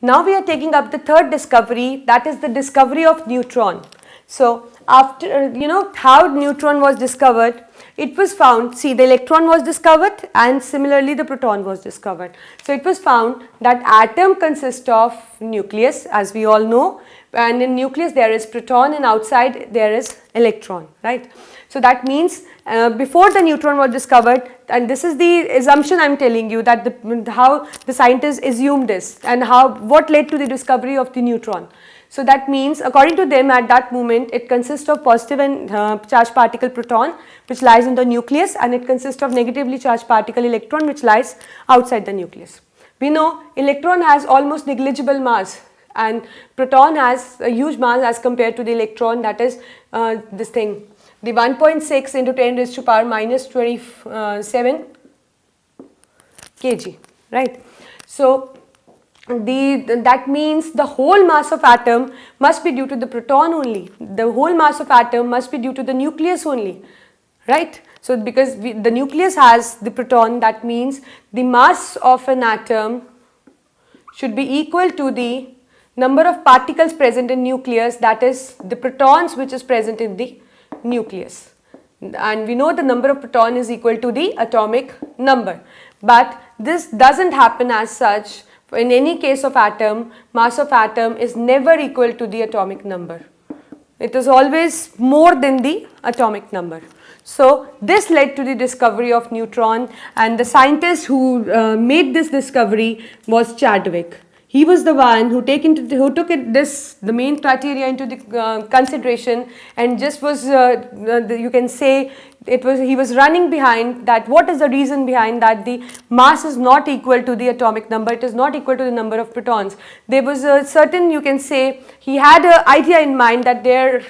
Now we are taking up the third discovery, that is the discovery of neutron. So after, how neutron was discovered, it was found, see, the electron was discovered and similarly the proton was discovered. So it was found that atom consists of nucleus, as we all know, and in nucleus there is proton and outside there is electron, right. So that means before the neutron was discovered, and this is the assumption I am telling you, that how the scientists assumed this and what led to the discovery of the neutron. So that means according to them at that moment it consists of positive and charged particle proton which lies in the nucleus, and it consists of negatively charged particle electron which lies outside the nucleus. We know electron has almost negligible mass and proton has a huge mass as compared to the electron, that is this thing, the 1.6 into 10 raised to power minus 27 kg, right. So that means the whole mass of atom must be due to the proton only, the whole mass of atom must be due to the nucleus only, right. So because the nucleus has the proton, that means the mass of an atom should be equal to the number of particles present in nucleus, that is the protons which is present in the nucleus, and we know the number of proton is equal to the atomic number, but this doesn't happen as such. In any case of atom, mass of atom is never equal to the atomic number. It is always more than the atomic number. So this led to the discovery of neutron, and the scientist who made this discovery was Chadwick. He was the one who took the main criteria into the consideration, and just was you can say he was running behind that. What is the reason behind that? The mass is not equal to the atomic number, it is not equal to the number of protons. There was a certain, you can say, he had an idea in mind that there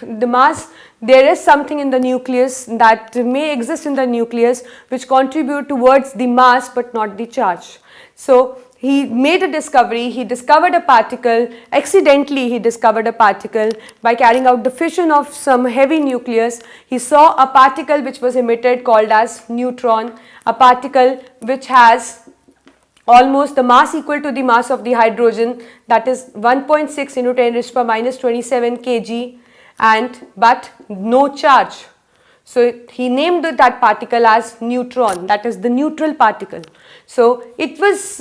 is something in the nucleus that may exist in the nucleus which contribute towards the mass but not the charge. So he made a discovery, he discovered a particle, accidentally he discovered a particle by carrying out the fission of some heavy nucleus. He saw a particle which was emitted called as neutron, a particle which has almost the mass equal to the mass of the hydrogen, that is 1.6 into 10 raised to power minus 27 kg, but no charge. So he named that particle as neutron, that is the neutral particle. So it was,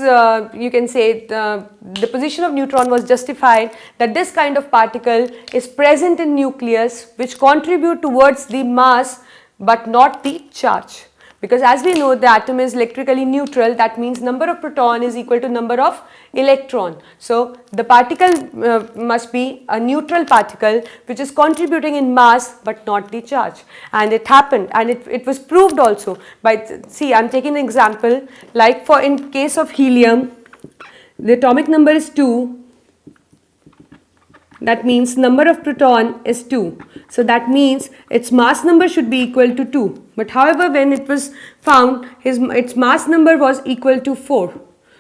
you can say, the position of neutron was justified that this kind of particle is present in nucleus which contribute towards the mass but not the charge. Because as we know the atom is electrically neutral, that means number of proton is equal to number of electron. So the particle must be a neutral particle which is contributing in mass but not the charge, and it happened, and it was proved also by, see, I am taking an example like in case of helium, the atomic number is 2. That means number of proton is 2. So that means its mass number should be equal to 2. But however, when it was found, its mass number was equal to 4.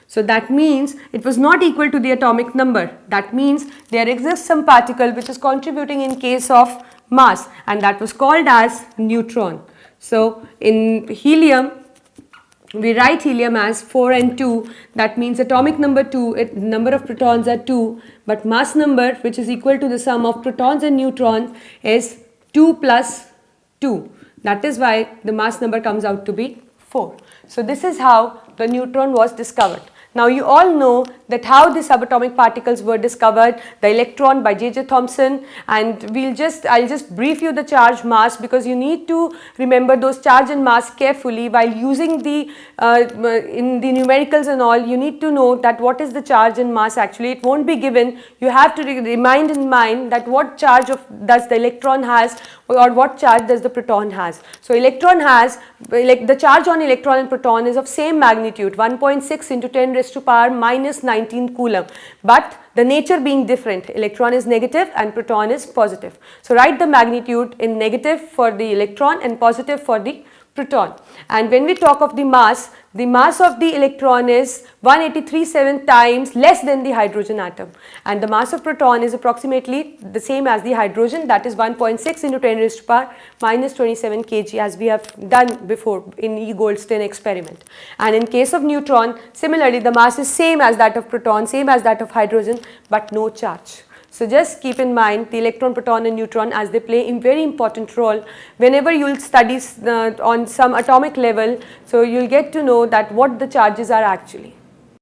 So that means it was not equal to the atomic number. That means there exists some particle which is contributing in case of mass, and that was called as neutron. So in helium, we write helium as 4 and 2, that means atomic number 2, number of protons are 2, but mass number which is equal to the sum of protons and neutrons is 2 plus 2. That is why the mass number comes out to be 4. So this is how the neutron was discovered. Now you all know that how the subatomic particles were discovered, the electron by J.J. Thomson, and I'll just brief you the charge mass, because you need to remember those charge and mass carefully while using the in the numericals and all. You need to know that what is the charge and mass actually. It won't be given. You have to remind in mind that what charge does the electron has or what charge does the proton has. So electron has, the charge on electron and proton is of same magnitude, 1.6 into 10 raised to power minus 19 coulomb, but the nature being different. Electron is negative and proton is positive. So write the magnitude in negative for the electron and positive for the proton. And when we talk of the mass of the electron is 183.7 times less than the hydrogen atom, and the mass of proton is approximately the same as the hydrogen, that is 1.6 into 10 raised to power minus 27 kg, as we have done before in E. Goldstein experiment. And in case of neutron, similarly the mass is same as that of proton, same as that of hydrogen, but no charge. So just keep in mind the electron, proton and neutron, as they play a very important role whenever you will study on some atomic level. So you will get to know that what the charges are actually.